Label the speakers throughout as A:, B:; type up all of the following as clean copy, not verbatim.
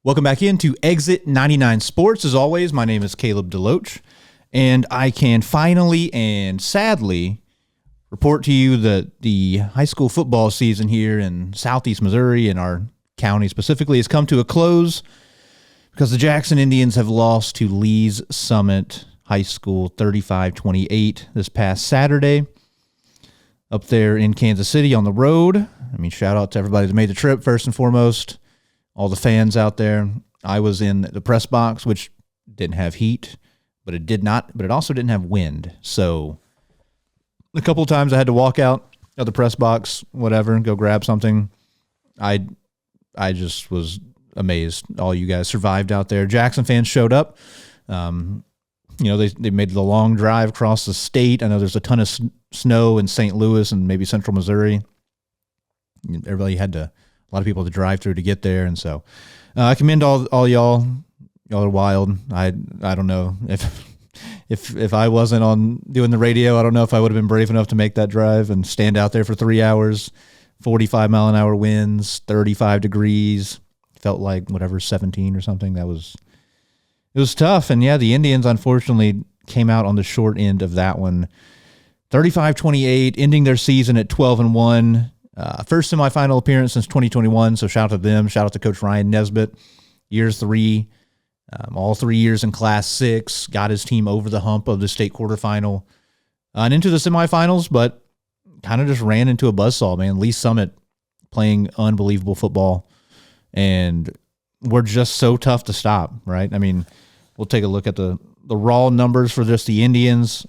A: Welcome back into Exit 99 Sports. As always, my name is Caleb Deloach, and I can finally and sadly report to you that the high school football season here in southeast Missouri and our county specifically has come to a close because the Jackson Indians have lost to Lee's Summit High School 35-28 this past Saturday up there in Kansas City on the road. I mean, shout out to everybody that made the trip first and foremost. All the fans out there. I was in the press box, which didn't have heat, but it also didn't have wind. So a couple of times I had to walk out of the press box, whatever, and go grab something. I just was amazed. All you guys survived out there. Jackson fans showed up. They made the long drive across the state. I know there's a ton of snow in St. Louis and maybe central Missouri. Everybody a lot of people to drive through to get there, and so I commend all y'all. Y'all are wild. I don't know if I wasn't on doing the radio, I don't know if I would have been brave enough to make that drive and stand out there for 3 hours, 45 mile an hour winds, 35 degrees, felt like 17 or something. It was tough, and yeah, the Indians unfortunately came out on the short end of that one, 35-28, ending their season at 12-1. First semifinal appearance since 2021, so shout out to them. Shout out to Coach Ryan Nesbitt. Year 3, all 3 years in Class 6, got his team over the hump of the state quarterfinal and into the semifinals, but kind of just ran into a buzzsaw, man. Lee Summit playing unbelievable football, and we're just so tough to stop, right? I mean, we'll take a look at the raw numbers for just the Indians.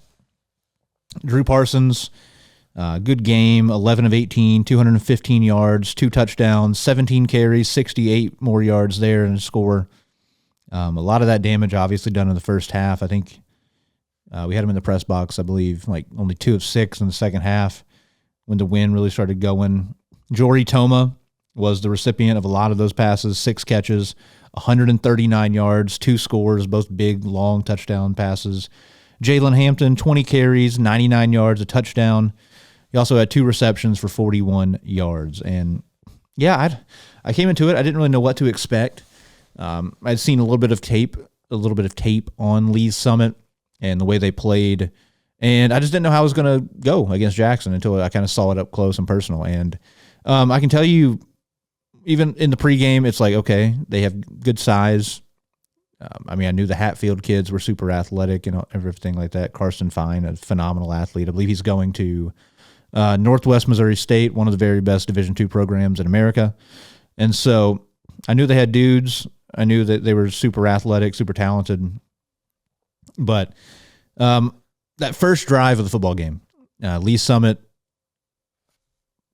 A: Drew Parsons, good game, 11 of 18, 215 yards, 2 touchdowns, 17 carries, 68 more yards there and a score. A lot of that damage obviously done in the first half. I think we had him in the press box, I believe, like only 2 of 6 in the second half when the wind really started going. Jory Toma was the recipient of a lot of those passes, 6 catches, 139 yards, 2 scores, both big, long touchdown passes. Jalen Hampton, 20 carries, 99 yards, a touchdown. He also had 2 receptions for 41 yards. And, yeah, I came into it. I didn't really know what to expect. I'd seen a little bit of tape on Lee's Summit and the way they played. And I just didn't know how it was going to go against Jackson until I kind of saw it up close and personal. And I can tell you, even in the pregame, it's like, okay, they have good size. I knew the Hatfield kids were super athletic and everything like that. Carson Fine, a phenomenal athlete. I believe he's going to Northwest Missouri State, one of the very best Division II programs in America. And so I knew they had dudes. I knew that they were super athletic, super talented. But that first drive of the football game, Lee Summit,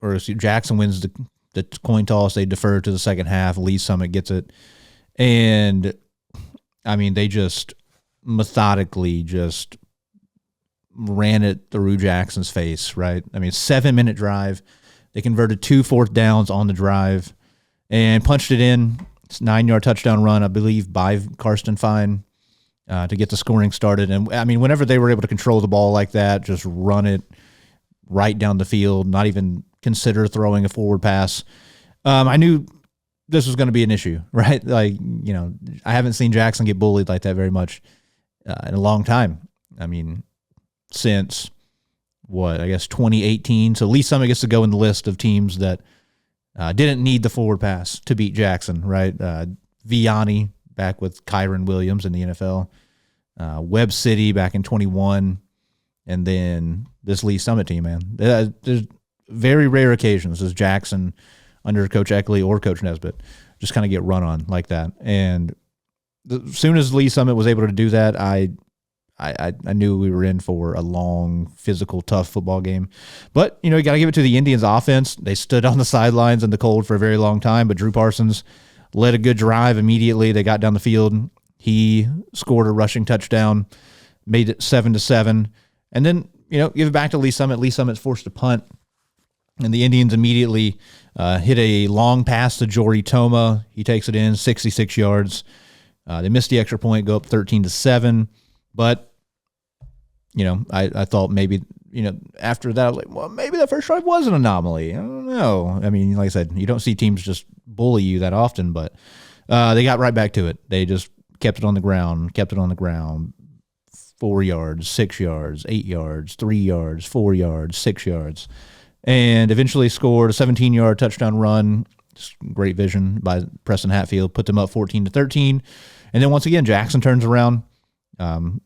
A: Jackson wins the coin toss. They defer to the second half. Lee Summit gets it. And, they just methodically just ran it through Jackson's face, right? 7-minute drive. They converted 2 fourth downs on the drive and punched it in. It's a 9-yard touchdown run, I believe, by Carson Fine to get the scoring started. And, whenever they were able to control the ball like that, just run it right down the field, not even consider throwing a forward pass, I knew this was going to be an issue, right? I haven't seen Jackson get bullied like that very much in a long time. Since 2018. So Lee Summit gets to go in the list of teams that didn't need the forward pass to beat Jackson, right? Vianney back with Kyron Williams in the NFL, Webb City back in 21, and then this Lee Summit team, man. There's very rare occasions as Jackson under Coach Eckley or Coach Nesbitt just kind of get run on like that. And as soon as Lee Summit was able to do that, I knew we were in for a long, physical, tough football game. But, you got to give it to the Indians offense. They stood on the sidelines in the cold for a very long time, but Drew Parsons led a good drive immediately. They got down the field. He scored a rushing touchdown, made it 7-7. And then, give it back to Lee Summit. Lee Summit's forced to punt, and the Indians immediately hit a long pass to Jory Toma. He takes it in, 66 yards. They missed the extra point, go up 13-7. But, I thought maybe, after that, I was like, well, maybe that first drive was an anomaly. I don't know. Like I said, you don't see teams just bully you that often. But They got right back to it. They just kept it on the ground, 4 yards, 6 yards, 8 yards, 3 yards, 4 yards, 6 yards, and eventually scored a 17-yard touchdown run. Just great vision by Preston Hatfield, put them up 14-13. And then once again, Jackson turns around,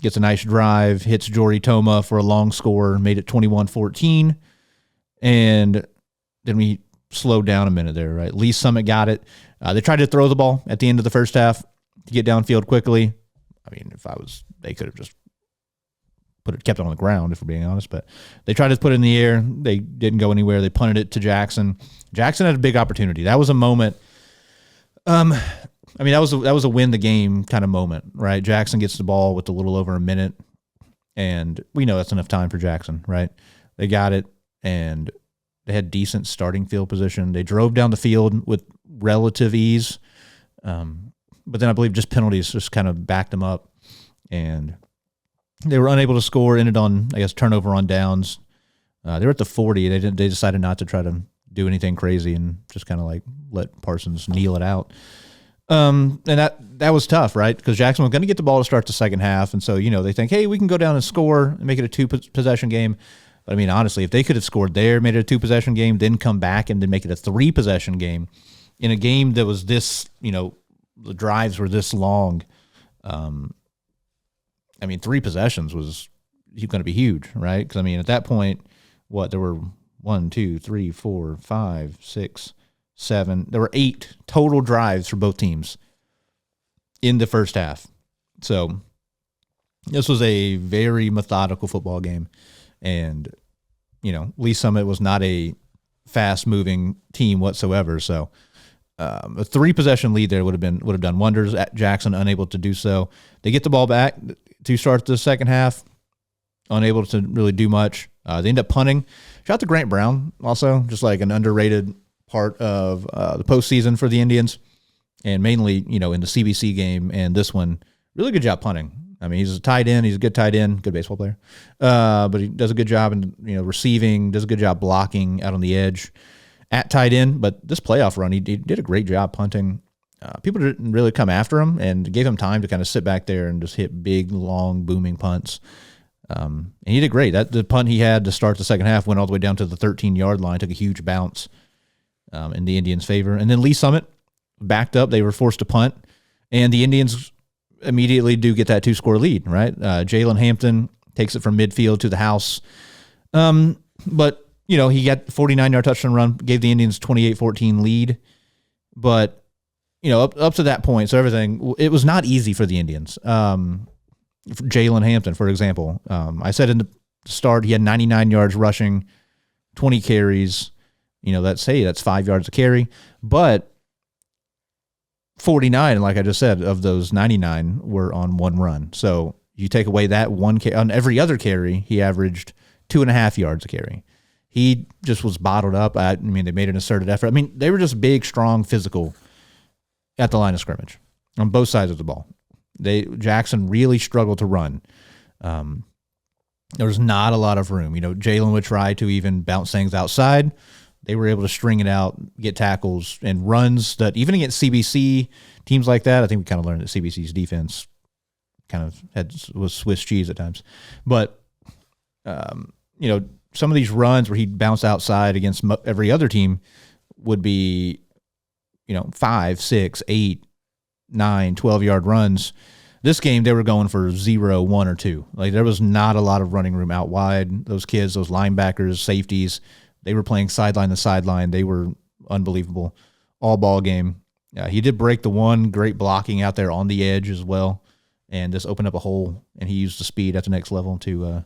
A: gets a nice drive, hits Jory Toma for a long score, made it 21-14. And then we slowed down a minute there, right? Lee Summit got it. They tried to throw the ball at the end of the first half to get downfield quickly. I mean, they could have just kept it on the ground, if we're being honest, but they tried to put it in the air. They didn't go anywhere. They punted it to Jackson. Jackson had a big opportunity. That was a moment. I mean, that was a win the game kind of moment, right? Jackson gets the ball with a little over a minute, and we know that's enough time for Jackson, right? They got it, and they had decent starting field position. They drove down the field with relative ease, but then I believe just penalties just kind of backed them up, and they were unable to score. Ended on, I guess, turnover on downs. They were at the 40. They decided not to try to do anything crazy and just kind of like let Parsons kneel it out. And that was tough, right? Because Jackson was going to get the ball to start the second half, and so they think, hey, we can go down and score and make it a 2-possession game. But I mean, honestly, if they could have scored there, made it a 2-possession game, then come back and then make it a 3-possession game in a game that was this, the drives were this long. I mean, 3 possessions was going to be huge, right? Because, I mean, at that point, there were 1, 2, 3, 4, 5, 6, 7. There were 8 total drives for both teams in the first half. So this was a very methodical football game. And, Lee Summit was not a fast-moving team whatsoever. So a 3-possession lead there would have done wonders. Jackson unable to do so. They get the ball back to start the second half, unable to really do much. They end up punting. Shout out to Grant Brown, also, just like an underrated part of the postseason for the Indians, and mainly, in the CBC game and this one, really good job punting. I mean, he's a tight end. He's a good tight end, good baseball player. But he does a good job in receiving, does a good job blocking out on the edge at tight end. But this playoff run, he did a great job punting. People didn't really come after him and gave him time to kind of sit back there and just hit big, long, booming punts. And he did great. The punt he had to start the second half went all the way down to the 13-yard line, took a huge bounce in the Indians' favor. And then Lee Summit backed up. They were forced to punt, and the Indians immediately do get that 2-score lead, right? Jalen Hampton takes it from midfield to the house. But, he got 49-yard touchdown run, gave the Indians 28-14 lead. But, up to that point, so it was not easy for the Indians. Jalen Hampton, for example, I said in the start he had 99 yards rushing, 20 carries. That's 5 yards a carry. But 49, like I just said, of those 99 were on one run. So you take away that one on every other carry, he averaged 2.5 yards a carry. He just was bottled up. I mean, they made an asserted effort. I mean, they were just big, strong, physical at the line of scrimmage on both sides of the ball. Jackson really struggled to run. There was not a lot of room. Jalen would try to even bounce things outside. They were able to string it out, get tackles, and runs that even against CBC, teams like that, I think we kind of learned that CBC's defense kind of was Swiss cheese at times. But, some of these runs where he'd bounce outside against every other team would be, 5, 6, 8, 9, 12-yard runs. This game, they were going for 0, 1, or 2. Like, there was not a lot of running room out wide. Those kids, those linebackers, safeties, they were playing sideline to sideline. They were unbelievable all ball game. He did break the one, great blocking out there on the edge as well, and just opened up a hole, and he used the speed at the next level to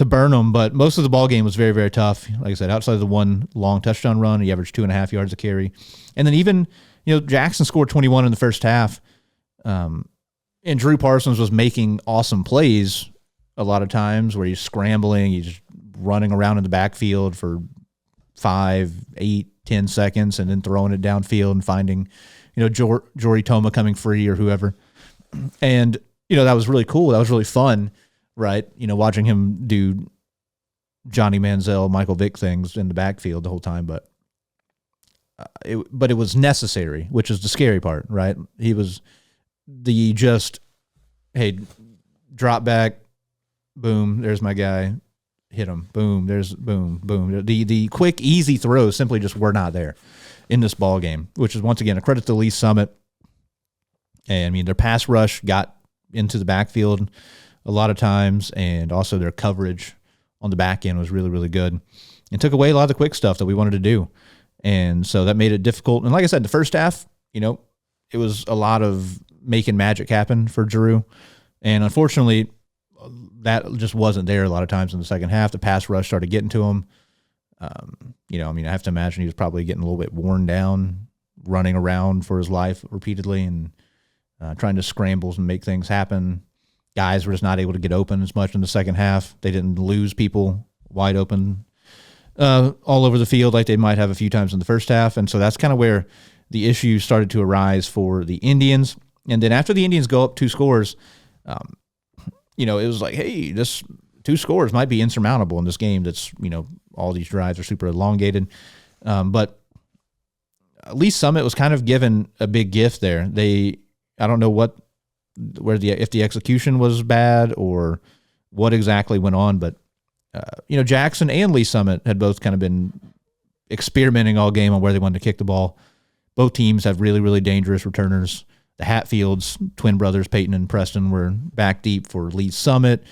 A: burn them. But most of the ball game was very, very tough. Like I said, outside of the one long touchdown run, he averaged 2.5 yards a carry. And then even, Jackson scored 21 in the first half, and Drew Parsons was making awesome plays a lot of times where he's scrambling, he's running around in the backfield for 5, 8, 10 seconds and then throwing it downfield and finding, Jory Toma coming free or whoever. And, that was really cool. That was really fun, right? Watching him do Johnny Manziel, Michael Vick things in the backfield the whole time. But but it was necessary, which is the scary part, right? He was the just, hey, drop back, boom, there's my guy, hit him, boom, there's boom, boom. The quick, easy throws simply just were not there in this ball game, which is once again a credit to Lee Summit. And I mean, their pass rush got into the backfield a lot of times, and also their coverage on the back end was really, really good. And took away a lot of the quick stuff that we wanted to do. And so that made it difficult. And like I said, the first half, it was a lot of making magic happen for Giroux. And unfortunately, that just wasn't there a lot of times in the second half. The pass rush started getting to him. I have to imagine he was probably getting a little bit worn down, running around for his life repeatedly and trying to scramble and make things happen. Guys were just not able to get open as much in the second half. They didn't lose people wide open all over the field like they might have a few times in the first half. And so that's kind of where the issues started to arise for the Indians. And then after the Indians go up 2 scores, it was like, hey, this 2 scores might be insurmountable in this game. That's, all these drives are super elongated. But Lee Summit was kind of given a big gift there. I don't know if the execution was bad or what exactly went on, but Jackson and Lee Summit had both kind of been experimenting all game on where they wanted to kick the ball. Both teams have really, really dangerous returners. The Hatfields, twin brothers, Peyton and Preston, were back deep for Lee Summit.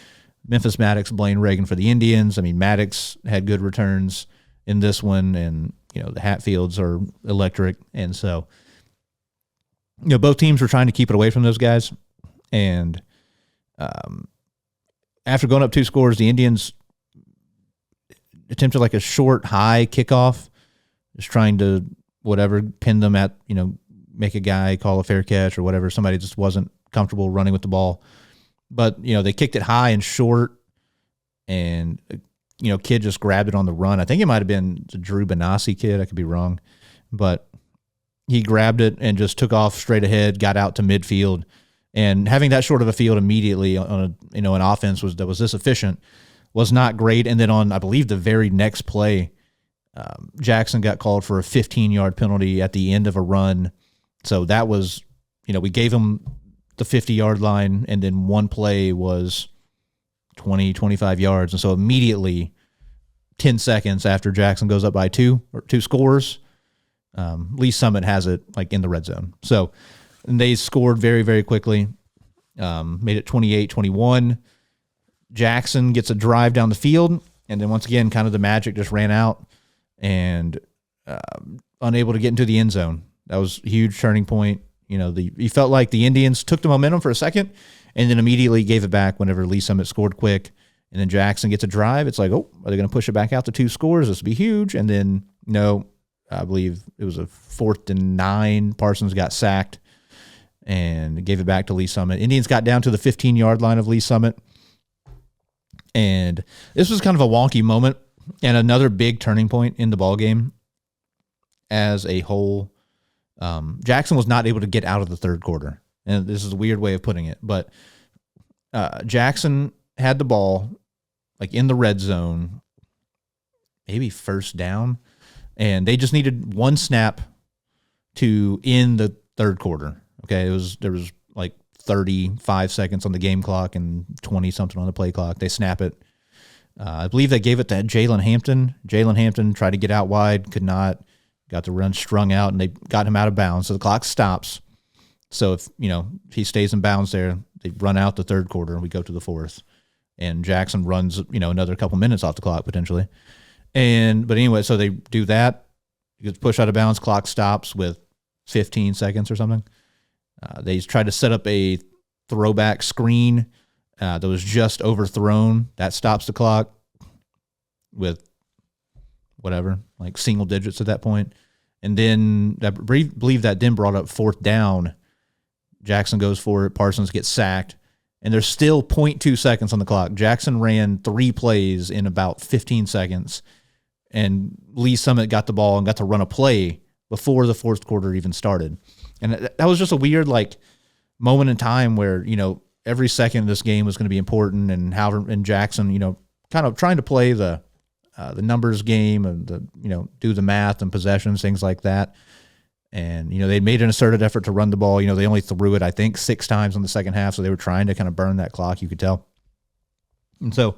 A: Memphis Maddox, Blaine Reagan for the Indians. I mean, Maddox had good returns in this one, and the Hatfields are electric. And so, both teams were trying to keep it away from those guys. And after going up 2 scores, the Indians attempted like a short, high kickoff, just trying to pin them at, make a guy call a fair catch or whatever. Somebody just wasn't comfortable running with the ball. But, they kicked it high and short, and, kid just grabbed it on the run. I think it might have been the Drew Benassi kid. I could be wrong. But he grabbed it and just took off straight ahead, got out to midfield. And having that short of a field immediately on an offense that was this efficient was not great. And then on, I believe, the very next play, Jackson got called for a 15-yard penalty at the end of a run. So that was, we gave him the 50-yard line, and then one play was 20, 25 yards. And so immediately, 10 seconds after Jackson goes up by 2 scores, Lee Summit has it like in the red zone. So and they scored very, very quickly, made it 28-21. Jackson gets a drive down the field, and then once again, kind of the magic just ran out and unable to get into the end zone. That was a huge turning point. You felt like the Indians took the momentum for a second and then immediately gave it back whenever Lee Summit scored quick. And then Jackson gets a drive. It's like, oh, are they going to push it back out to 2 scores? This would be huge. And then, no, I believe it was a 4th and 9. Parsons got sacked and gave it back to Lee Summit. Indians got down to the 15-yard line of Lee Summit. And this was kind of a wonky moment and another big turning point in the ballgame as a whole. Jackson was not able to get out of the third quarter. And this is a weird way of putting it, but Jackson had the ball like in the red zone, maybe first down, and they just needed one snap to end the third quarter. Okay, there was like 35 seconds on the game clock and 20 something on the play clock. They snap it. I believe they gave it to Jalen Hampton. Jalen Hampton tried to get out wide, could not. Got the run strung out, and they got him out of bounds. So the clock stops. So if he stays in bounds there, they run out the third quarter, and we go to the fourth. And Jackson runs another couple minutes off the clock potentially. But anyway, so they do that. He gets pushed out of bounds. Clock stops with 15 seconds or something. They tried to set up a throwback screen that was just overthrown. That stops the clock with whatever, like single digits at that point. And then I believe that then brought up 4th down. Jackson goes for it. Parsons gets sacked. And there's still 0.2 seconds on the clock. Jackson ran 3 plays in about 15 seconds. And Lee Summit got the ball and got to run a play before the fourth quarter even started. And that was just a weird moment in time where, every second of this game was going to be important, and Jackson, kind of trying to play the the numbers game and do the math and possessions, things like that. And, they made an asserted effort to run the ball. They only threw it, I think, 6 times in the second half. So they were trying to kind of burn that clock, you could tell. And so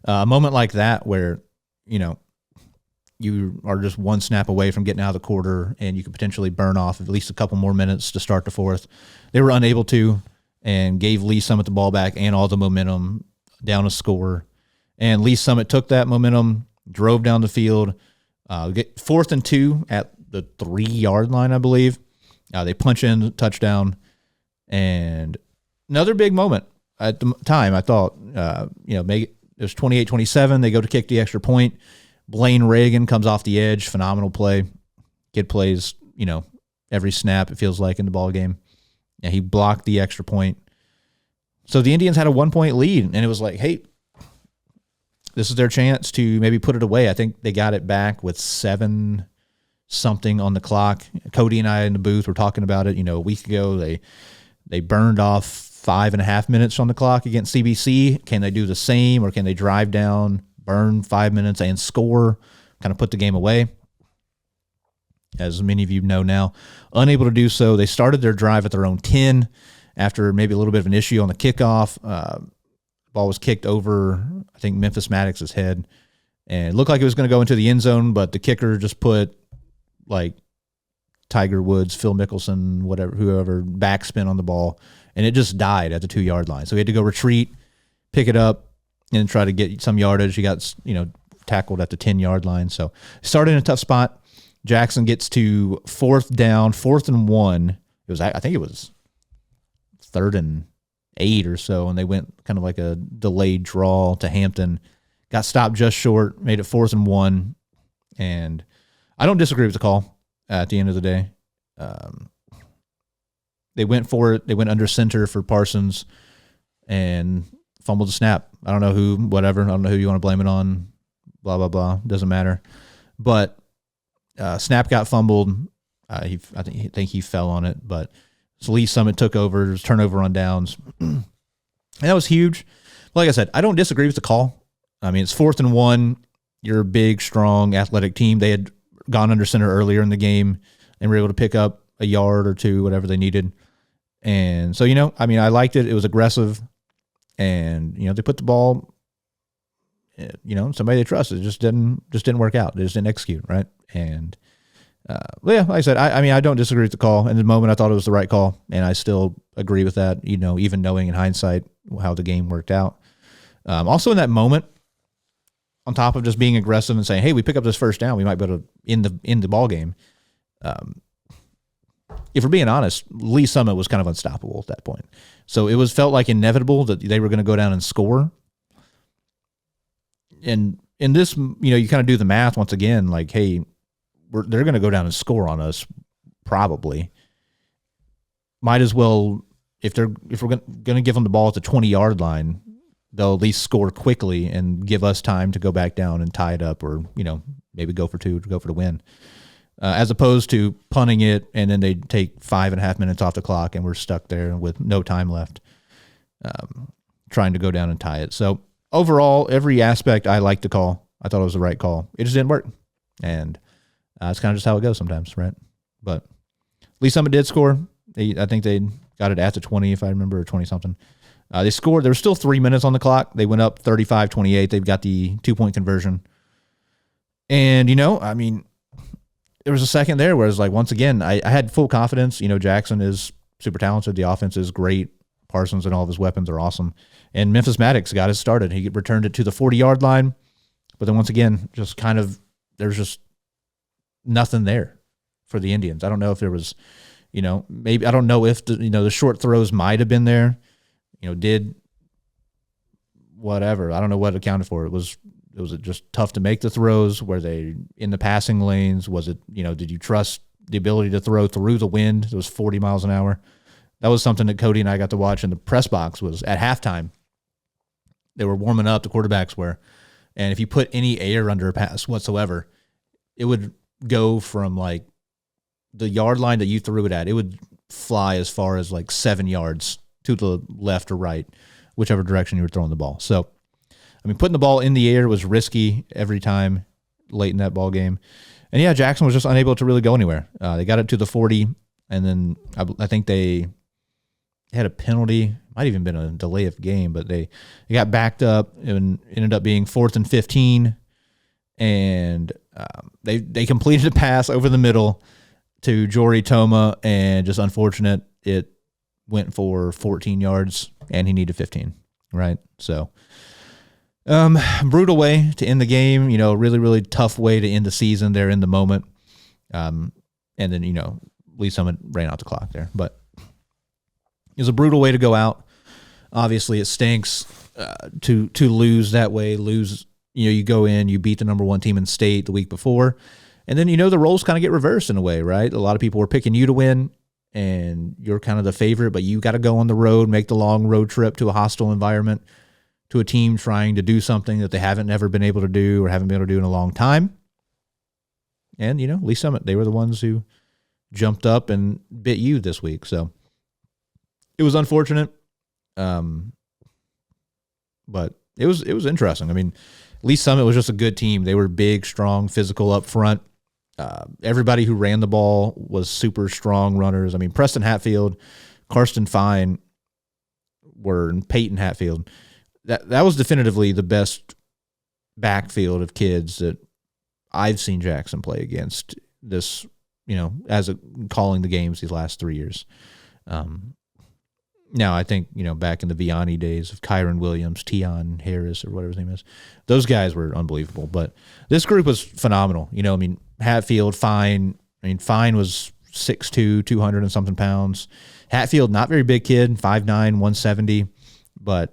A: a moment like that where, you are just one snap away from getting out of the quarter and you could potentially burn off at least a couple more minutes to start the fourth. They were unable to, and gave Lee Summit the ball back and all the momentum down a score. And Lee Summit took that momentum, drove down the field, get 4th and 2 at the 3-yard line, I believe. They punch in touchdown, and another big moment at the time. I thought, it was 28-27. They go to kick the extra point. Blaine Reagan comes off the edge. Phenomenal play. Kid plays, every snap, it feels like, in the ball game. Yeah, he blocked the extra point. So the Indians had a 1-point lead, and it was like, hey, this is their chance to maybe put it away. I think they got it back with 7-something on the clock. Cody and I in the booth were talking about it, a week ago. They burned off 5.5 minutes on the clock against CBC. Can they do the same, or can they drive down, burn 5 minutes, and score, kind of put the game away? As many of you know now, unable to do so. They started their drive at their own 10 after maybe a little bit of an issue on the kickoff. Ball was kicked over, I think, Memphis Maddox's head, and it looked like it was going to go into the end zone, but the kicker just put, like, Tiger Woods, Phil Mickelson, whoever, backspin on the ball, and it just died at the 2-yard line. So he had to go retreat, pick it up, and try to get some yardage. He got, tackled at the 10-yard line. So started in a tough spot. Jackson gets to 4th down, 4th and 1. I think it was 3rd and 8 or so, and they went kind of like a delayed draw to Hampton. Got stopped just short, made it 4th and 1. And I don't disagree with the call at the end of the day. They went for it. They went under center for Parsons and fumbled the snap. I don't know who, whatever. I don't know who you want to blame it on. Blah, blah, blah. Doesn't matter. But snap got fumbled. I think he fell on it. But so Lee Summit took over. It was turnover on downs. And that was huge. Like I said, I don't disagree with the call. I mean, it's 4th and 1. You're a big, strong, athletic team. They had gone under center earlier in the game and were able to pick up a yard or two, whatever they needed. And so, I liked it. It was aggressive. And, they put the ball, somebody they trusted. It just didn't work out. They just didn't execute, right? And, like I said, I don't disagree with the call. In the moment, I thought it was the right call, and I still agree with that, even knowing in hindsight how the game worked out. Also in that moment, on top of just being aggressive and saying, hey, we pick up this first down, we might be able to end the ball game. If we're being honest, Lee Summit was kind of unstoppable at that point. So it felt like inevitable that they were going to go down and score. And in this, you kind of do the math once again, like, hey, they're going to go down and score on us, probably. Might as well, if we're going to give them the ball at the 20-yard line, they'll at least score quickly and give us time to go back down and tie it up, or maybe go for 2 to go for the win. As opposed to punting it, and then they take 5.5 minutes off the clock, and we're stuck there with no time left, trying to go down and tie it. So overall, every aspect I liked the call. I thought it was the right call. It just didn't work, and it's kind of just how it goes sometimes, right? But Lee Summit did score. I think they got it at the 20, if I remember, or 20-something. They scored. There was still 3 minutes on the clock. They went up 35-28. They've got the 2-point conversion. And, there was a second there where it was like, once again, I had full confidence. Jackson is super talented. The offense is great. Parsons and all of his weapons are awesome. And Memphis Maddox got it started. He returned it to the 40-yard line. But then once again, just kind of, there's just nothing there for the Indians. I don't know if there was, maybe, I don't know if, the short throws might have been there. Did whatever. I don't know what accounted for it. Was it just tough to make the throws? Were they in the passing lanes? Was it, did you trust the ability to throw through the wind? It was 40 miles an hour. That was something that Cody and I got to watch in the press box. Was at halftime. They were warming up, the quarterbacks were. And if you put any air under a pass whatsoever, it would go from like the yard line that you threw it at. It would fly as far as like 7 yards to the left or right, whichever direction you were throwing the ball. So I mean, putting the ball in the air was risky every time late in that ball game. And yeah, Jackson was just unable to really go anywhere. They got it to the 40, and then I think they had a penalty. Might even been a delay of game, but they got backed up and ended up being 4th and 15. And they completed a pass over the middle to Jory Toma, and just unfortunate, it went for 14 yards, and he needed 15, right? So brutal way to end the game, really, really tough way to end the season there in the moment. And then, Lee Summit ran out the clock there. But it was a brutal way to go out. Obviously, it stinks to lose that way, you go in, you beat the number 1 team in state the week before, and then, the roles kind of get reversed in a way, right? A lot of people were picking you to win, and you're kind of the favorite, but you got to go on the road, make the long road trip to a hostile environment, to a team trying to do something that they haven't ever been able to do or haven't been able to do in a long time. And, Lee Summit, they were the ones who jumped up and bit you this week. So it was unfortunate, but it was interesting. I mean, Lee Summit was just a good team. They were big, strong, physical up front. Everybody who ran the ball was super strong runners. I mean, Preston Hatfield, Karsten Fine, and Peyton Hatfield. That was definitively the best backfield of kids that I've seen Jackson play against this, calling the games these last 3 years. Now, I think, back in the Vianney days of Kyron Williams, Tion Harris, or whatever his name is, those guys were unbelievable. But this group was phenomenal. Hatfield, Fine. Fine was 6'2", 200 and something pounds. Hatfield, not very big kid, 5'9", 170. But,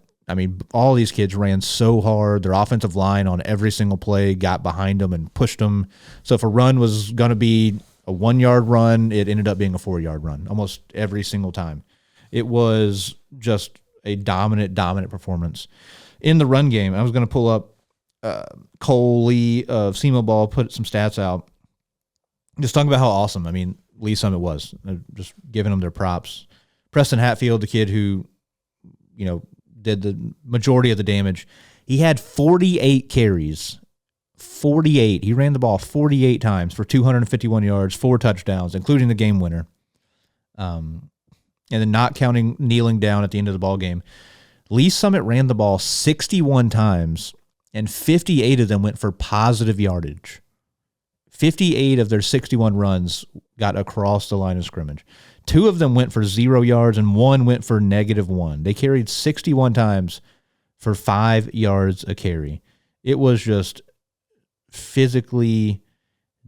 A: all these kids ran so hard. Their offensive line on every single play got behind them and pushed them. So if a run was going to be a 1-yard run, it ended up being a 4-yard run almost every single time. It was just a dominant performance. In the run game, I was going to pull up Cole Lee of SEMO Ball, put some stats out, just talking about how awesome, Lee Summit was. Just giving them their props. Preston Hatfield, the kid who, did the majority of the damage, he had 48 carries. 48. He ran the ball 48 times for 251 yards, 4 touchdowns, including the game winner. And then not counting kneeling down at the end of the ball game, Lee Summit ran the ball 61 times, and 58 of them went for positive yardage. 58 of their 61 runs got across the line of scrimmage. 2 of them went for 0 yards, and 1 went for -1. They carried 61 times for 5 yards a carry. It was just physically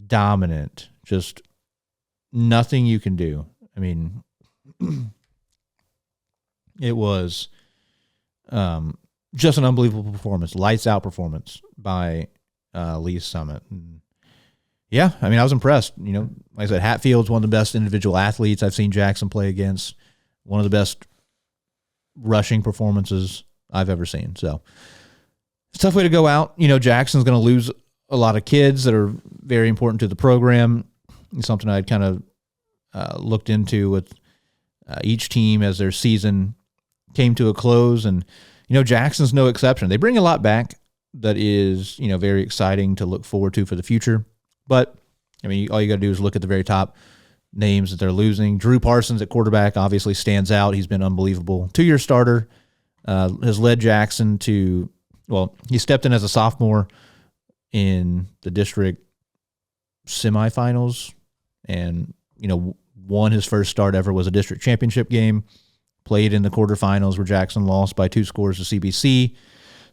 A: dominant. Just nothing you can do. It was just an unbelievable performance, lights out performance by Lee Summit. And yeah, I was impressed. Like I said, Hatfield's one of the best individual athletes I've seen Jackson play against. One of the best rushing performances I've ever seen. So it's a tough way to go out. Jackson's going to lose a lot of kids that are very important to the program. It's something I'd kind of looked into with each team as their season came to a close. And, Jackson's no exception. They bring a lot back that is, very exciting to look forward to for the future. But, all you got to do is look at the very top names that they're losing. Drew Parsons at quarterback obviously stands out. He's been unbelievable. 2-year starter, has led Jackson to, he stepped in as a sophomore in the district semifinals and, won his first start ever, was a district championship game, played in the quarterfinals where Jackson lost by 2 scores to CBC.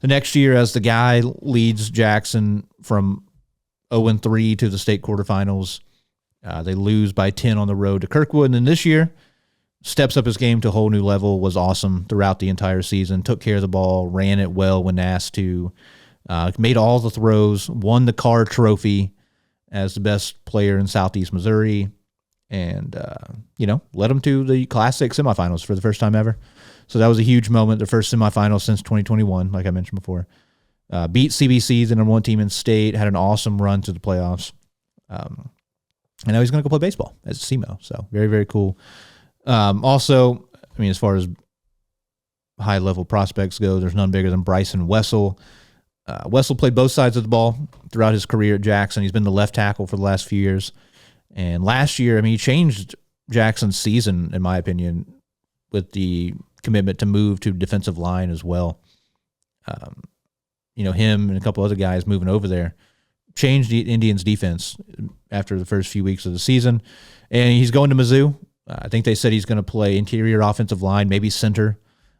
A: The next year, as the guy leads Jackson from 0-3 to the state quarterfinals, they lose by 10 on the road to Kirkwood. And then this year, steps up his game to a whole new level, was awesome throughout the entire season, took care of the ball, ran it well when asked to, made all the throws, won the Carr Trophy as the best player in Southeast Missouri, and, led them to the Class 6 semifinals for the first time ever. So that was a huge moment, the first semifinals since 2021, like I mentioned before. Beat CBC, the number 1 team in state, had an awesome run to the playoffs. And now he's going to go play baseball as a SEMO. So very, very cool. Also, as far as high-level prospects go, there's none bigger than Bryson Wessel, Wessel played both sides of the ball throughout his career at Jackson. He's been the left tackle for the last few years. And last year, I mean, he changed Jackson's season, in my opinion, with the commitment to move to defensive line as well. Him and a couple other guys moving over there changed the Indians' defense after the first few weeks of the season. And he's going to Mizzou. I think they said he's going to play interior offensive line, maybe center,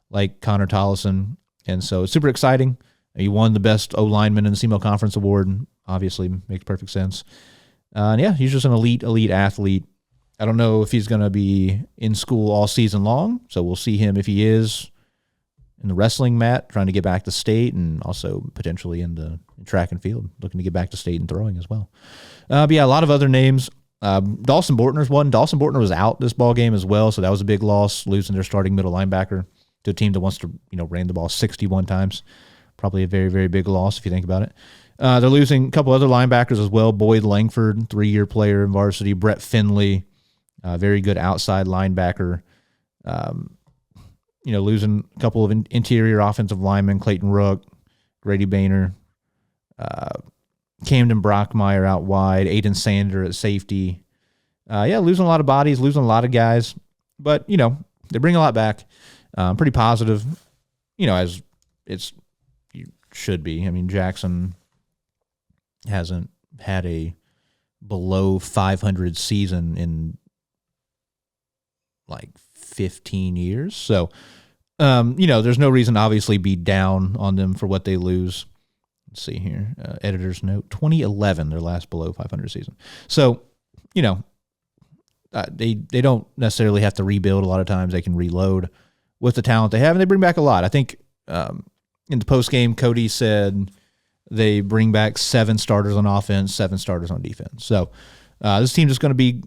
A: like Connor Tollison. And so it's super exciting. He won the best O-lineman in the CMO Conference Award. Obviously, makes perfect sense. And yeah, he's just an elite athlete. I don't know if he's going to be in school all season long, so we'll see him if he is in the wrestling mat, trying to get back to state, and also potentially in the track and field, looking to get back to state and throwing as well. But yeah, a lot of other names. Dawson Bortner's one. Dawson Bortner was out this ball game as well, so that was a big loss, losing their starting middle linebacker to a team that wants to, ran the ball 61 times. Probably a very, very big loss if you think about it. They're losing a couple other linebackers as well. Boyd Langford, 3-year player in varsity. Brett Finley, very good outside linebacker. Losing a couple of interior offensive linemen, Clayton Rook, Grady Boehner, Camden Brockmeyer out wide, Aiden Sander at safety. Losing a lot of bodies, losing a lot of guys. But, they bring a lot back. Pretty positive, as you should be. I mean, Jackson hasn't had a below 500 season in like 15 years. So, there's no reason to obviously be down on them for what they lose. Let's see here. Editor's note, 2011, their last below 500 season. So, they don't necessarily have to rebuild a lot of times. They can reload with the talent they have, and they bring back a lot. I think in the postgame, Cody said they bring back 7 starters on offense, 7 starters on defense. So this team is going to be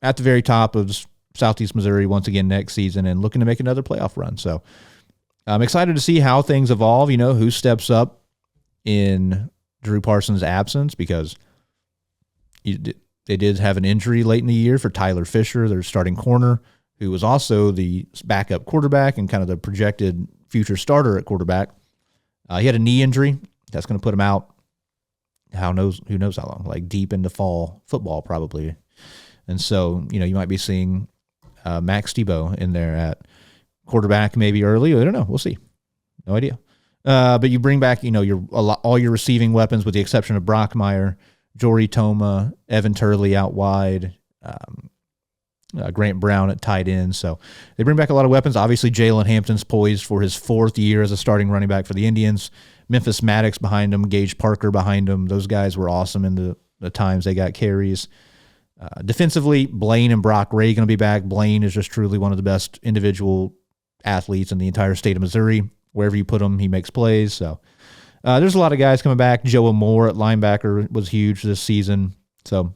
A: at the very top of Southeast Missouri once again next season and looking to make another playoff run. So I'm excited to see how things evolve, who steps up in Drew Parsons' absence, because they did have an injury late in the year for Tyler Fisher, their starting corner, who was also the backup quarterback and kind of the projected future starter at quarterback. He had a knee injury. That's going to put him out. Who knows how long, like deep into fall football probably. And so, you might be seeing Max Tebow in there at quarterback maybe early. I don't know. We'll see. No idea. But you bring back, all your receiving weapons with the exception of Brockmeyer, Jory Toma, Evan Turley out wide, Grant Brown at tight end. So they bring back a lot of weapons. Obviously, Jalen Hampton's poised for his 4th year as a starting running back for the Indians. Memphis Maddox behind him, Gage Parker behind him. Those guys were awesome in the times they got carries. Defensively, Blaine and Brock Ray going to be back. Blaine is just truly one of the best individual athletes in the entire state of Missouri. Wherever you put him, he makes plays. So there's a lot of guys coming back. Joe Moore at linebacker was huge this season. So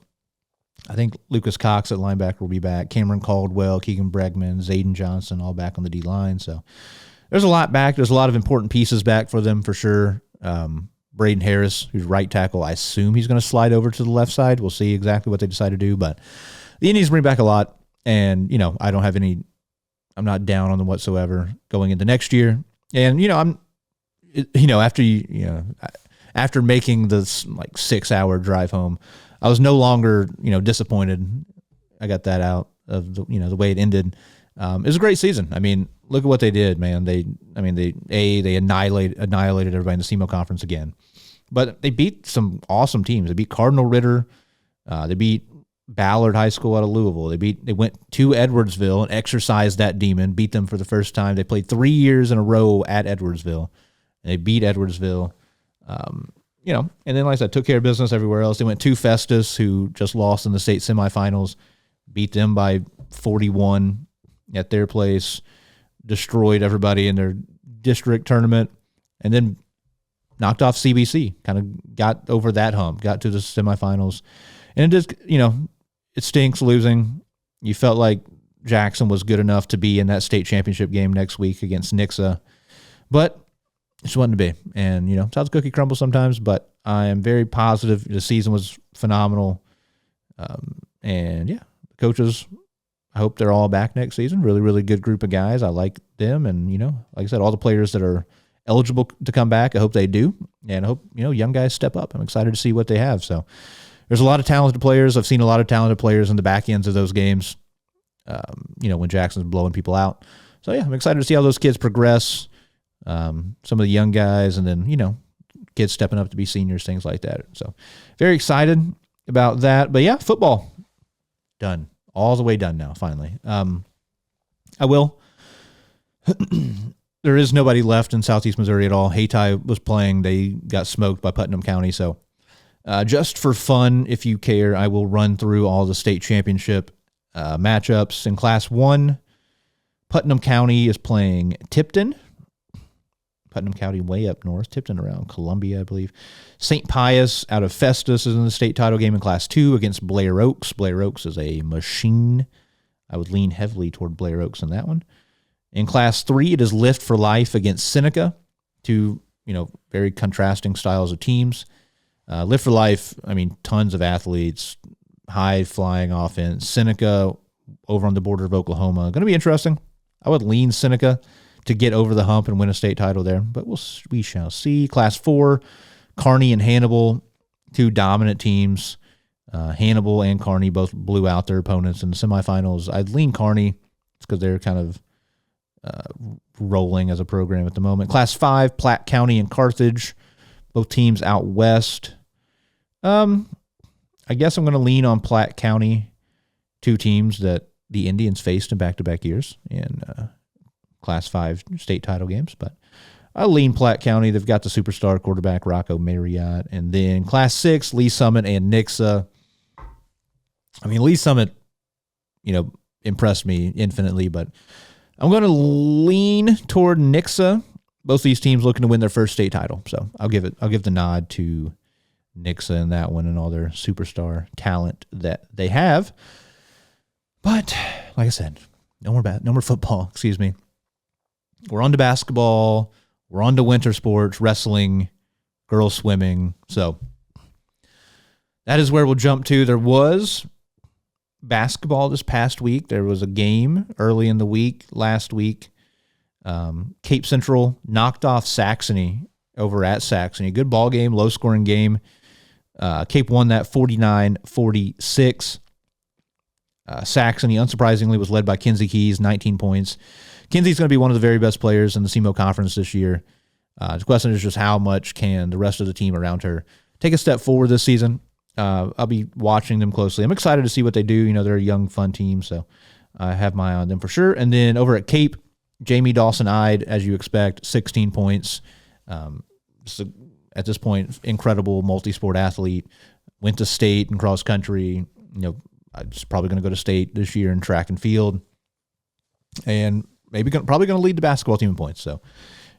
A: I think Lucas Cox at linebacker will be back. Cameron Caldwell, Keegan Bregman, Zayden Johnson, all back on the D-line. So there's a lot back. There's a lot of important pieces back for them for sure. Braden Harris, who's right tackle, I assume he's going to slide over to the left side. We'll see exactly what they decide to do. But the Indians bring back a lot. And, I'm not down on them whatsoever going into next year. And, after making this 6-hour drive home, I was no longer, disappointed. I got that out of the way it ended. It was a great season. I mean, look at what they did, man. They annihilated everybody in the CMO Conference again. But they beat some awesome teams. They beat Cardinal Ritter. They beat Ballard High School out of Louisville. They went to Edwardsville and exercised that demon, beat them for the first time. They played 3 years in a row at Edwardsville. And they beat Edwardsville. And then, like I said, took care of business everywhere else. They went to Festus, who just lost in the state semifinals, beat them by 41 at their place, destroyed everybody in their district tournament, and then knocked off CBC, kind of got over that hump, got to the semifinals. And it just, it stinks losing. You felt like Jackson was good enough to be in that state championship game next week against Nixa, but it just wasn't to be. And, it's how the cookie crumbles sometimes, but I am very positive. The season was phenomenal. And, the coaches, I hope they're all back next season. Really, really good group of guys. I like them. And, like I said, all the players that are eligible to come back. I hope they do, and I hope young guys step up. I'm excited to see what they have. So there's a lot of talented players. I've seen a lot of talented players in the back ends of those games. When Jackson's blowing people out. So yeah, I'm excited to see how those kids progress. Some of the young guys, and then kids stepping up to be seniors, things like that. So very excited about that. But yeah, football done, all the way done now. Finally, I will. There is nobody left in Southeast Missouri at all. Hayti was playing. They got smoked by Putnam County. So just for fun, if you care, I will run through all the state championship matchups. In Class 1, Putnam County is playing Tipton. Putnam County way up north. Tipton around Columbia, I believe. St. Pius out of Festus is in the state title game in Class 2 against Blair Oaks. Blair Oaks is a machine. I would lean heavily toward Blair Oaks in that one. In Class 3, it is Lift for Life against Seneca. Two, very contrasting styles of teams. Lift for Life, tons of athletes, high-flying offense. Seneca over on the border of Oklahoma. Going to be interesting. I would lean Seneca to get over the hump and win a state title there, but we shall see. Class 4, Kearney and Hannibal, two dominant teams. Hannibal and Kearney both blew out their opponents in the semifinals. I'd lean Kearney. It's because they're kind of rolling as a program at the moment. Class 5, Platte County and Carthage, both teams out west. I guess I'm going to lean on Platte County, two teams that the Indians faced in back-to-back years in Class 5 state title games. But I'll lean Platte County. They've got the superstar quarterback Rocco Marriott. And then Class 6, Lee Summit and Nixa. Lee Summit, impressed me infinitely, but I'm going to lean toward Nixa. Both these teams looking to win their first state title. So I'll give the nod to Nixa in that one and all their superstar talent that they have. But like I said, no more football, excuse me. We're on to basketball. We're on to winter sports, wrestling, girls swimming. So that is where we'll jump to. There was basketball this past week. There was a game early in the week, last week. Cape Central knocked off Saxony over at Saxony. Good ball game, low-scoring game. Cape won that 49-46. Saxony, unsurprisingly, was led by Kinsey Keys, 19 points. Kinsey's going to be one of the very best players in the SEMO Conference this year. The question is just how much can the rest of the team around her take a step forward this season. I'll be watching them closely. I'm excited to see what they do. They're a young, fun team, so I have my eye on them for sure. And then over at Cape, Jamie Dawson-Ide, as you expect, 16 points. So at this point, incredible multi-sport athlete. Went to state and cross country. She's probably going to go to state this year in track and field. And probably going to lead the basketball team in points. So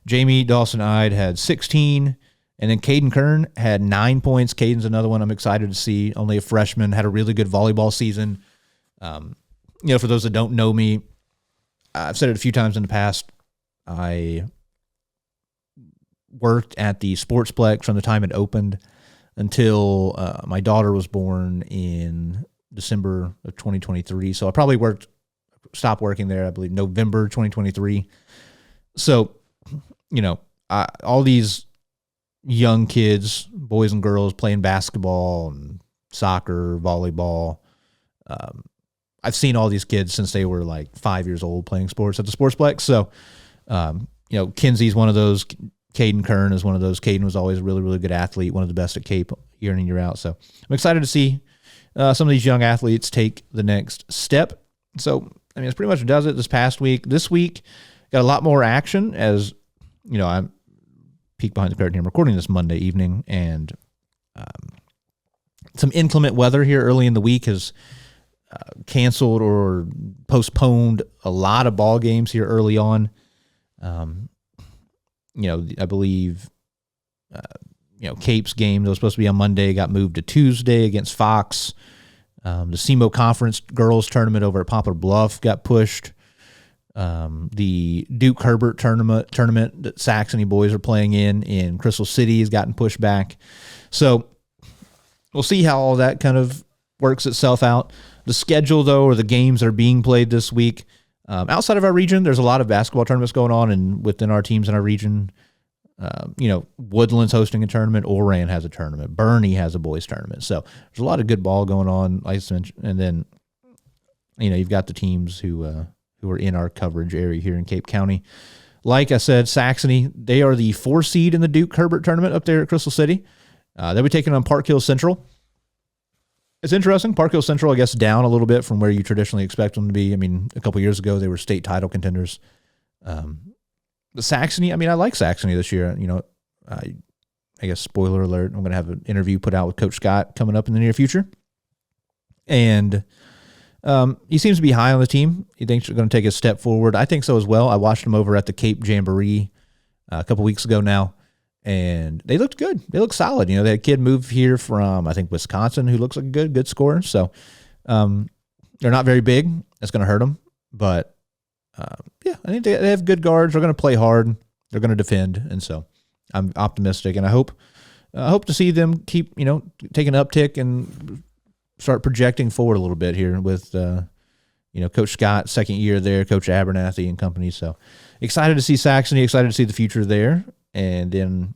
A: Jamie Dawson-Ide had 16. And then Caden Kern had 9 points. Caden's another one I'm excited to see. Only a freshman, had a really good volleyball season. For those that don't know me, I've said it a few times in the past. I worked at the Sportsplex from the time it opened until my daughter was born in December of 2023. So I probably stopped working there, I believe, November 2023. So, all these young kids, boys and girls, playing basketball and soccer, volleyball. I've seen all these kids since they were like 5 years old playing sports at the Sportsplex. So, Kinsey's one of those. Caden Kern is one of those. Caden was always a really, really good athlete, one of the best at Cape year in and year out. So I'm excited to see some of these young athletes take the next step. So, it's pretty much does it this past week. This week, got a lot more action as, I'm peek behind the curtain here. I'm recording this Monday evening, and some inclement weather here early in the week has canceled or postponed a lot of ball games here early on. I believe, Cape's game that was supposed to be on Monday got moved to Tuesday against Fox. The SEMO Conference girls tournament over at Poplar Bluff got pushed. The Duke Herbert tournament that Saxony boys are playing in Crystal City has gotten pushed back. So we'll see how all that kind of works itself out. The schedule, though, or the games that are being played this week, outside of our region, there's a lot of basketball tournaments going on, and within our teams in our region, Woodland's hosting a tournament. Oran has a tournament. Bernie has a boys tournament. So there's a lot of good ball going on. Like I mentioned, and then you've got the teams who are in our coverage area here in Cape County. Like I said, Saxony, they are the 4 seed in the Duke Herbert tournament up there at Crystal City. They'll be taking on Park Hill Central. It's interesting. Park Hill Central, I guess, down a little bit from where you traditionally expect them to be. I mean, a couple years ago, they were state title contenders. The Saxony, I like Saxony this year. I guess, spoiler alert, I'm going to have an interview put out with Coach Scott coming up in the near future. And he seems to be high on the team. He thinks they're going to take a step forward. I think so as well. I watched him over at the Cape Jamboree a couple weeks ago now, and they looked good. They looked solid. They had a kid move here from, I think, Wisconsin who looks like a good scorer. So they're not very big. That's going to hurt them. But, I think they have good guards. They're going to play hard. They're going to defend. And so I'm optimistic, and I hope to see them keep, take an uptick and start projecting forward a little bit here with, Coach Scott, second year there, Coach Abernathy and company. So excited to see Saxony, excited to see the future there. And then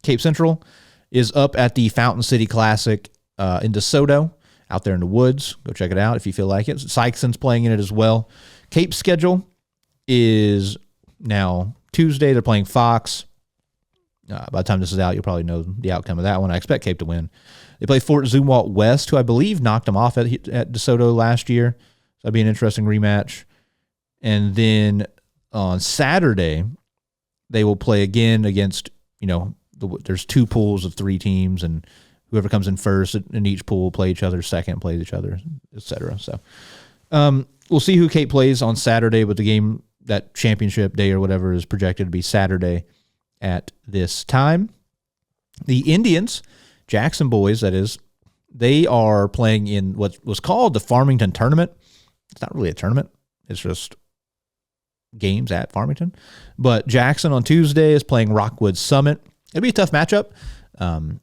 A: Cape Central is up at the Fountain City Classic in DeSoto, out there in the woods. Go check it out if you feel like it. Sykeson's playing in it as well. Cape's schedule is now Tuesday. They're playing Fox. By the time this is out, you'll probably know the outcome of that one. I expect Cape to win. They play Fort Zumwalt West, who I believe knocked them off at DeSoto last year. So that'd be an interesting rematch. And then on Saturday, they will play again against, there's 2 pools of 3 teams, and whoever comes in first in each pool will play each other, second plays each other, etc. So we'll see who Cape plays on Saturday, but the game, that championship day or whatever, is projected to be Saturday at this time. The Indians, Jackson boys, that is, they are playing in what was called the Farmington Tournament. It's not really a tournament. It's just games at Farmington. But Jackson on Tuesday is playing Rockwood Summit. It'll be a tough matchup. The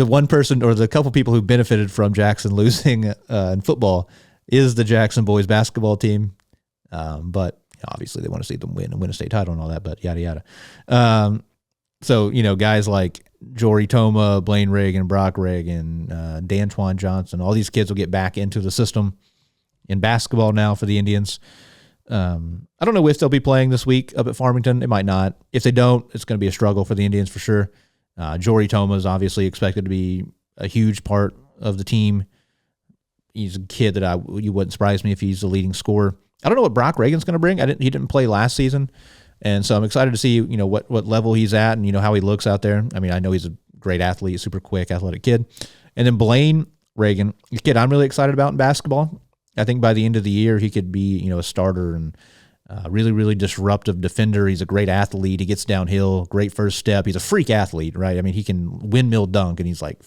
A: one person or the couple people who benefited from Jackson losing in football is the Jackson boys basketball team. But obviously they want to see them win and win a state title and all that, but yada, yada. So, guys like Jory Toma, Blaine Reagan, Brock Reagan, D'Antoine Johnson, all these kids will get back into the system in basketball now for the Indians. I don't know if they'll be playing this week up at Farmington. It might not. If they don't, it's going to be a struggle for the Indians for sure. Jory Toma is obviously expected to be a huge part of the team. He's a kid that you wouldn't surprise me if he's the leading scorer. I don't know what Brock Reagan's going to bring. He didn't play last season. And so I'm excited to see, what level he's at and, how he looks out there. I know he's a great athlete, super quick, athletic kid. And then Blaine Reagan, a kid I'm really excited about in basketball. I think by the end of the year, he could be, a starter and really, really disruptive defender. He's a great athlete. He gets downhill, great first step. He's a freak athlete, right? He can windmill dunk, and he's like,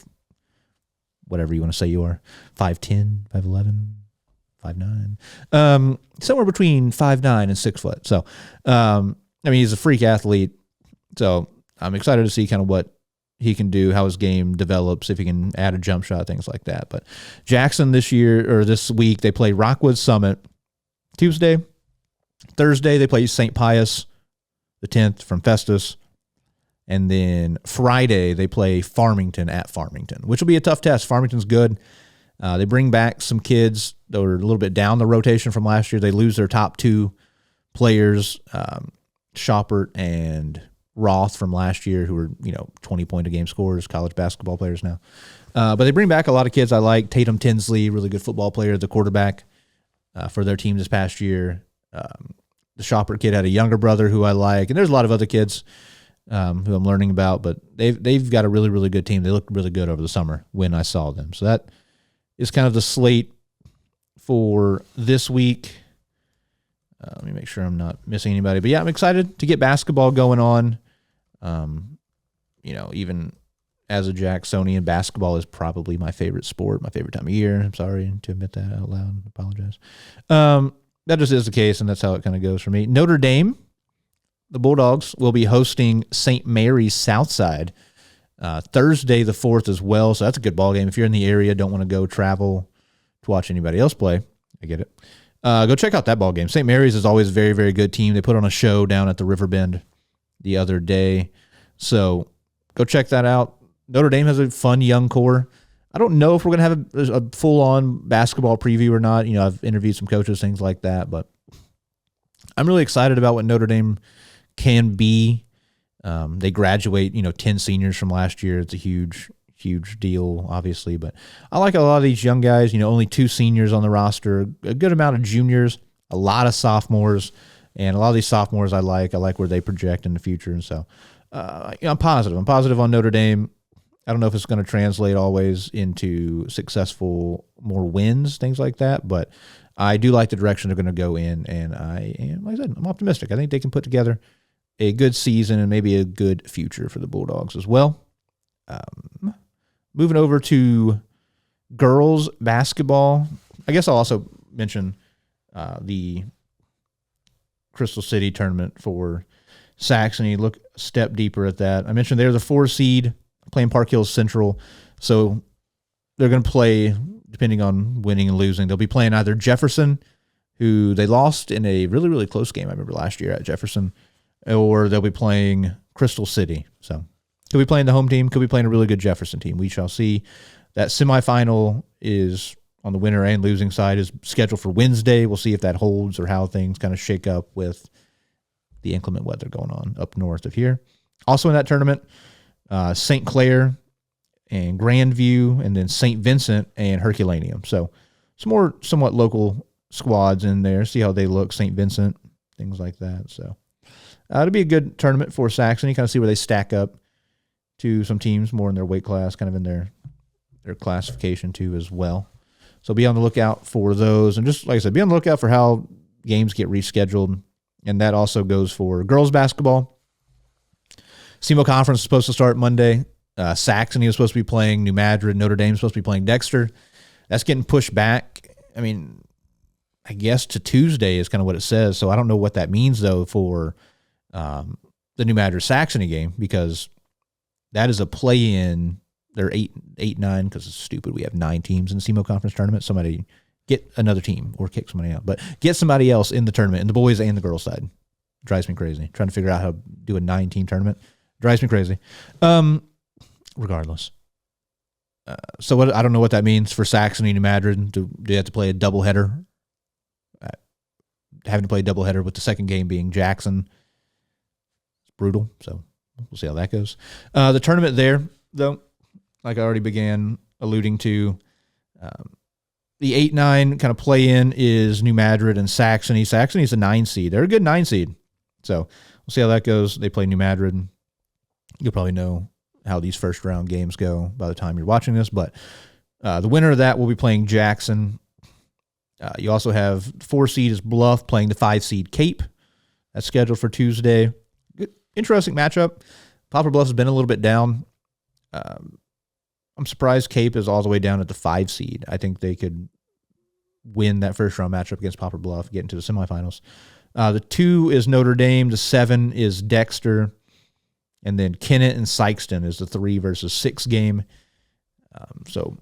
A: whatever you want to say you are, 5'10", 5'11", 5'9", somewhere between 5'9" and 6 foot. So, he's a freak athlete. So I'm excited to see kind of what he can do, how his game develops, if he can add a jump shot, things like that. But Jackson this week, they play Rockwood Summit Tuesday. Thursday, they play St. Pius the 10th from Festus. And then Friday, they play Farmington at Farmington, which will be a tough test. Farmington's good. They bring back some kids that were a little bit down the rotation from last year. They lose their top 2 players, Shoppert and Roth from last year, who were 20-point-a-game scorers, college basketball players now. But they bring back a lot of kids I like. Tatum Tinsley, really good football player, the quarterback for their team this past year. The Shoppert kid had a younger brother who I like, and there's a lot of other kids who I'm learning about. But they've got a really, really good team. They looked really good over the summer when I saw them. So that is kind of the slate for this week. Let me make sure I'm not missing anybody. But yeah, I'm excited to get basketball going on. Even as a Jacksonian, basketball is probably my favorite sport, my favorite time of year. I'm sorry to admit that out loud. I apologize. That just is the case, and that's how it kind of goes for me. Notre Dame, the Bulldogs, will be hosting St. Mary's Southside Thursday the 4th as well. So that's a good ball game. If you're in the area, don't want to go travel to watch anybody else play, I get it. Go check out that ball game. St. Mary's is always a very, very good team. They put on a show down at the Riverbend the other day. So go check that out. Notre Dame has a fun young core. I don't know if we're going to have a full-on basketball preview or not. I've interviewed some coaches, things like that, but I'm really excited about what Notre Dame can be. They graduate, 10 seniors from last year. It's a huge, huge deal, obviously, but I like a lot of these young guys, only 2 seniors on the roster, a good amount of juniors, a lot of sophomores, and a lot of these sophomores I like where they project in the future. And so I'm positive. I'm positive on Notre Dame. I don't know if it's going to translate always into successful, more wins, things like that, but I do like the direction they're going to go in, and like I said, I'm optimistic. I think they can put together a good season and maybe a good future for the Bulldogs as well. Moving over to girls basketball, I guess I'll also mention the Crystal City tournament for Saxony. Look a step deeper at that. I mentioned they're the 4 seed playing Park Hills Central, so they're going to play, depending on winning and losing, they'll be playing either Jefferson, who they lost in a really, really close game, I remember last year at Jefferson, or they'll be playing Crystal City. So could be playing the home team, could be playing a really good Jefferson team. We shall see. That semifinal is on the winner and losing side is scheduled for Wednesday. We'll see if that holds or how things kind of shake up with the inclement weather going on up north of here. Also in that tournament, St. Clair and Grandview, and then St. Vincent and Herculaneum. So some more somewhat local squads in there. See how they look, St. Vincent, things like that. So it'll be a good tournament for Saxony, kind of see where they stack up to some teams more in their weight class, kind of in their classification too as well. So be on the lookout for those. And just like I said, be on the lookout for how games get rescheduled. And that also goes for girls basketball. SEMO Conference is supposed to start Monday. Saxony is supposed to be playing New Madrid. Notre Dame is supposed to be playing Dexter. That's getting pushed back. I mean, I guess to Tuesday is kind of what it says. So I don't know what that means, though, for the New Madrid Saxony game, because that is a play-in. They're 8-9 because it's stupid. We have 9 teams in the SEMO Conference tournament. Somebody get another team or kick somebody out. But get somebody else in the tournament, in the boys and the girls side. Drives me crazy. Trying to figure out how to do a 9-team tournament. Drives me crazy. Regardless. So I don't know what that means for Saxony and Madrid. Do you have to play a doubleheader? Having to play a doubleheader with the second game being Jackson. It's brutal. So we'll see how that goes. The tournament there, though, like I already began alluding to, the 8-9 kind of play-in is New Madrid and Saxony. Saxony's a 9 seed. They're a good 9 seed. So we'll see how that goes. They play New Madrid. You'll probably know how these first-round games go by the time you're watching this. But the winner of that will be playing Jackson. You also have 4 seed is Bluff playing the 5 seed Cape. That's scheduled for Tuesday. Good, interesting matchup. Poplar Bluff has been a little bit down. I'm surprised Cape is all the way down at the 5 seed. I think they could win that first-round matchup against Poplar Bluff, get into the semifinals. The 2 is Notre Dame. The 7 is Dexter. And then Kennett and Sykeston is the 3 versus 6 game. So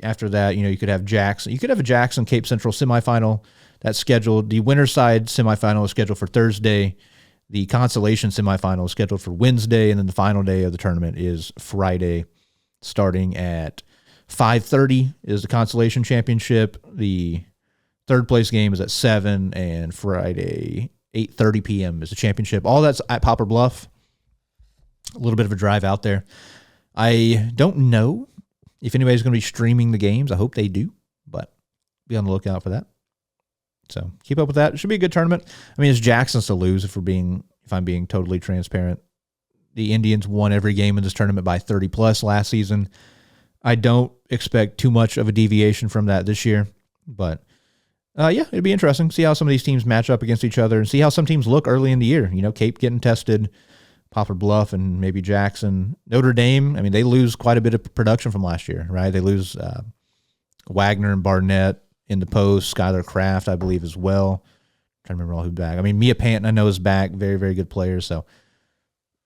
A: after that, you could have Jackson. You could have a Jackson Cape Central semifinal that's scheduled. The winner side semifinal is scheduled for Thursday. The consolation semifinal is scheduled for Wednesday, and then the final day of the tournament is Friday, starting at 5:30 is the consolation championship. The third place game is at 7, and Friday 8:30 p.m. is the championship. All that's at Poplar Bluff. A little bit of a drive out there. I don't know if anybody's going to be streaming the games. I hope they do, but be on the lookout for that. So keep up with that. It should be a good tournament. I mean, it's Jackson's to lose if I'm being totally transparent. The Indians won every game in this tournament by 30 plus last season. I don't expect too much of a deviation from that this year, but yeah, it'd be interesting. See how some of these teams match up against each other and see how some teams look early in the year. Cape getting tested, Poplar Bluff, and maybe Jackson. Notre Dame, I mean, they lose quite a bit of production from last year, right? They lose Wagner and Barnett in the post, Skylar Kraft, I believe, as well. I'm trying to remember all who's back. I mean, Mia Panton, I know, is back. Very, very good player. So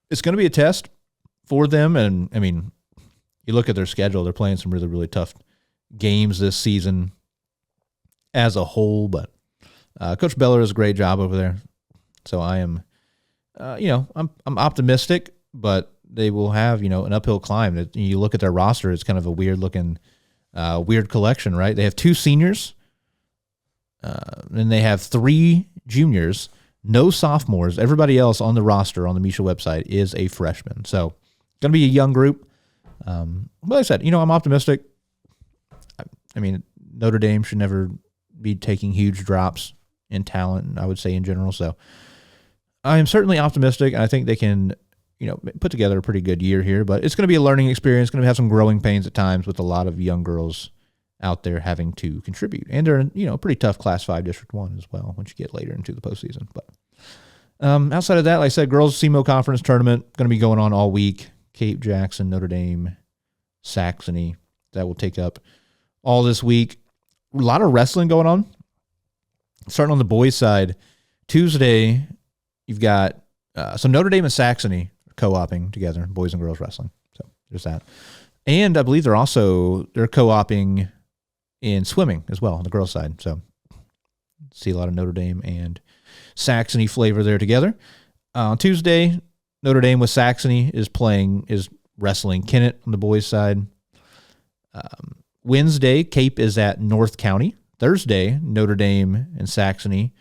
A: it's going to be a test for them. And, I mean, you look at their schedule, they're playing some really, really tough games this season. as a whole, but Coach Beller does a great job over there. So I am, I'm optimistic, but they will have, an uphill climb. You look at their roster, it's kind of a weird looking, weird collection, right? They have 2 seniors, then they have 3 juniors, no sophomores. Everybody else on the roster on the Misha website is a freshman. So going to be a young group. Like I said, I'm optimistic. I mean, Notre Dame should never be taking huge drops in talent, I would say, in general. So I am certainly optimistic. I think they can, put together a pretty good year here, but it's going to be a learning experience, going to have some growing pains at times with a lot of young girls out there having to contribute. And they're, a pretty tough Class 5 District 1 as well once you get later into the postseason. But outside of that, like I said, girls SEMO Conference Tournament going to be going on all week. Cape, Jackson, Notre Dame, Saxony. That will take up all this week. A lot of wrestling going on. Starting on the boys' side, Tuesday, you've got so Notre Dame and Saxony co-oping together, boys and girls wrestling. So there's that. And I believe they're co-oping in swimming as well on the girls' side. So see a lot of Notre Dame and Saxony flavor there together. On Tuesday, Notre Dame with Saxony is wrestling Kennett on the boys' side. Wednesday, Cape is at North County. Thursday, Notre Dame and Saxony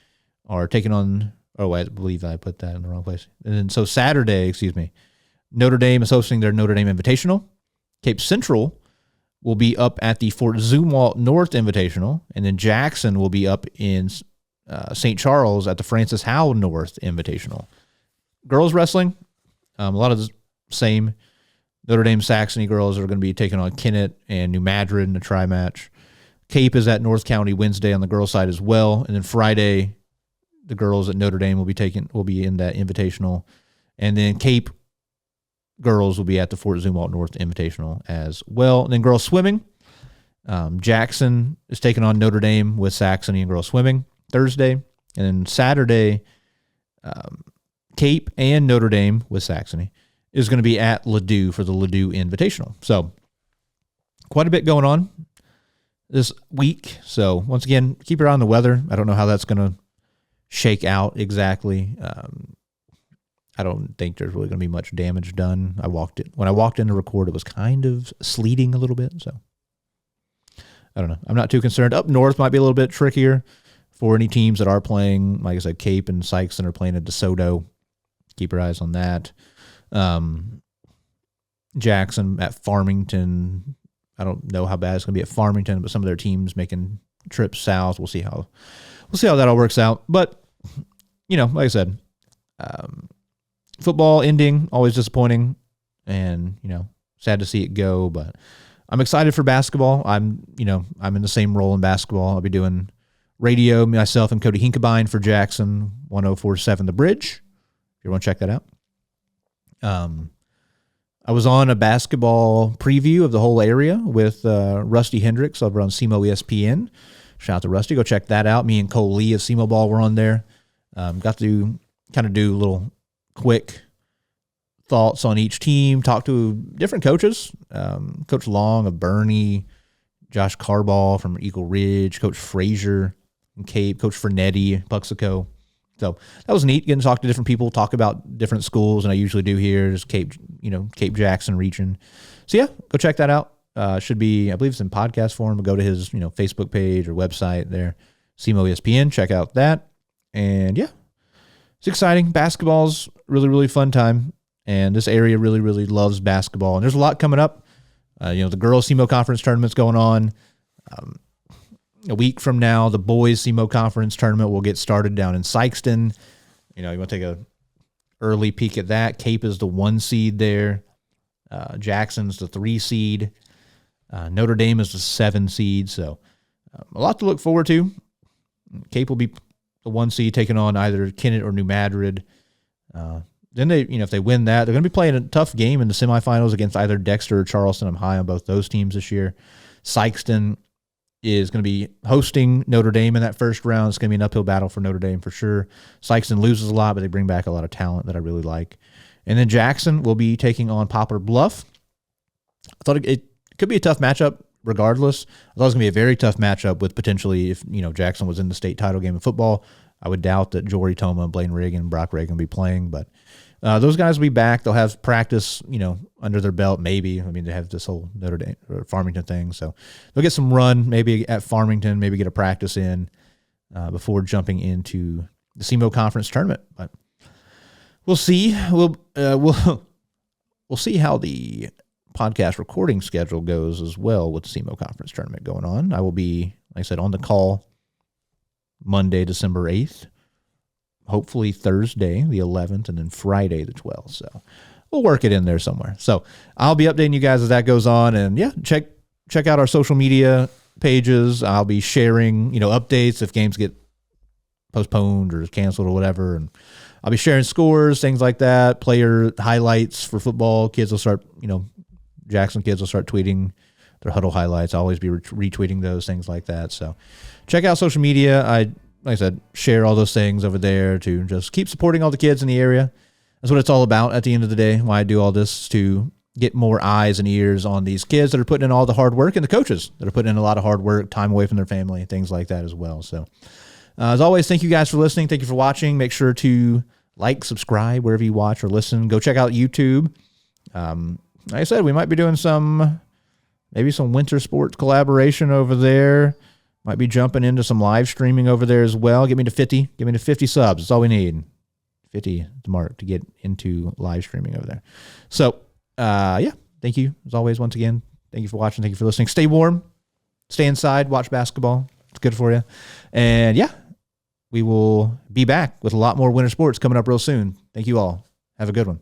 A: are taking on. Oh, I believe I put that in the wrong place. And then so Saturday, Notre Dame is hosting their Notre Dame Invitational. Cape Central will be up at the Fort Zumwalt North Invitational, and then Jackson will be up in St. Charles at the Francis Howe North Invitational. Girls wrestling, a lot of the same. Notre Dame Saxony girls are going to be taking on Kennett and New Madrid in a tri-match. Cape is at North County Wednesday on the girls' side as well, and then Friday, the girls at Notre Dame will be in that invitational, and then Cape girls will be at the Fort Zumwalt North Invitational as well. And then girls swimming, Jackson is taking on Notre Dame with Saxony and girls swimming Thursday, and then Saturday, Cape and Notre Dame with Saxony is going to be at Ladue for the Ladue Invitational. So quite a bit going on this week. So once again, keep your eye on the weather. I don't know how that's going to shake out exactly. I don't think there's really going to be much damage done. When I walked in to record, it was kind of sleeting a little bit. So I don't know. I'm not too concerned. Up north might be a little bit trickier for any teams that are playing. Like I said, Cape and Sykeston are playing at DeSoto. Keep your eyes on that. Jackson at Farmington. I don't know how bad it's going to be at Farmington, but some of their teams making trips south. We'll see how that all works out. But, like I said, football ending, always disappointing, and, sad to see it go. But I'm excited for basketball. I'm in the same role in basketball. I'll be doing radio, myself and Cody Hinkebine for Jackson 104.7 The Bridge. If you want to check that out. I was on a basketball preview of the whole area with Rusty Hendricks over on SEMO ESPN. Shout out to Rusty. Go check that out. Me and Cole Lee of SEMO Ball were on there. Got to kind of do a little quick thoughts on each team, talk to different coaches. Coach Long of Bernie, Josh Carball from Eagle Ridge, Coach Frazier from Cape, Coach Fernetti, Puxico. So that was neat, getting to talk to different people, talk about different schools, and I usually do here, just Cape Jackson region. So yeah, go check that out. Should be, I believe it's in podcast form. Go to his, Facebook page or website there, SEMO ESPN. Check out that. And yeah, it's exciting. Basketball's really, really fun time. And this area really, really loves basketball. And there's a lot coming up. The girls' SEMO conference tournament's going on. A week from now, the boys' SEMO conference tournament will get started down in Sykeston. You want to take a early peek at that. Cape is the 1 seed there. Jackson's the 3 seed. Notre Dame is the 7 seed. So a lot to look forward to. Cape will be the 1 seed taking on either Kennett or New Madrid. Then they, if they win that, they're going to be playing a tough game in the semifinals against either Dexter or Charleston. I'm high on both those teams this year. Sykeston is going to be hosting Notre Dame in that first round. It's going to be an uphill battle for Notre Dame for sure. Sykeston loses a lot, but they bring back a lot of talent that I really like. And then Jackson will be taking on Poplar Bluff. I thought it could be a tough matchup. regardless. I thought it was going to be a very tough matchup with potentially, if Jackson was in the state title game of football, I would doubt that Jory Toma, Blaine Reagan, and Brock Reagan will be playing, but those guys will be back. They'll have practice, under their belt, maybe. I mean, they have this whole Notre Dame or Farmington thing, so they'll get some run maybe at Farmington, maybe get a practice in before jumping into the SEMO Conference tournament. But we'll see. We'll see how the podcast recording schedule goes as well with the SEMO Conference tournament going on. I will be, like I said, on the call Monday, December 8th. Hopefully Thursday, the 11th, and then Friday, the 12th. So we'll work it in there somewhere. So I'll be updating you guys as that goes on. And yeah, check out our social media pages. I'll be sharing, updates if games get postponed or canceled or whatever. And I'll be sharing scores, things like that, player highlights for football. Kids will start, Jackson kids will start tweeting their huddle highlights. I'll always be retweeting those, things like that. So check out social media. Like I said, share all those things over there to just keep supporting all the kids in the area. That's what it's all about at the end of the day. Why I do all this, to get more eyes and ears on these kids that are putting in all the hard work, and the coaches that are putting in a lot of hard work, time away from their family, things like that as well. So as always, thank you guys for listening. Thank you for watching. Make sure to like, subscribe wherever you watch or listen. Go check out YouTube. Like I said, we might be doing maybe some winter sports collaboration over there. Might be jumping into some live streaming over there as well. Get me to 50. Get me to 50 subs. That's all we need. 50 the mark to get into live streaming over there. So, yeah. Thank you, as always, once again. Thank you for watching. Thank you for listening. Stay warm. Stay inside. Watch basketball. It's good for you. And, yeah, we will be back with a lot more winter sports coming up real soon. Thank you all. Have a good one.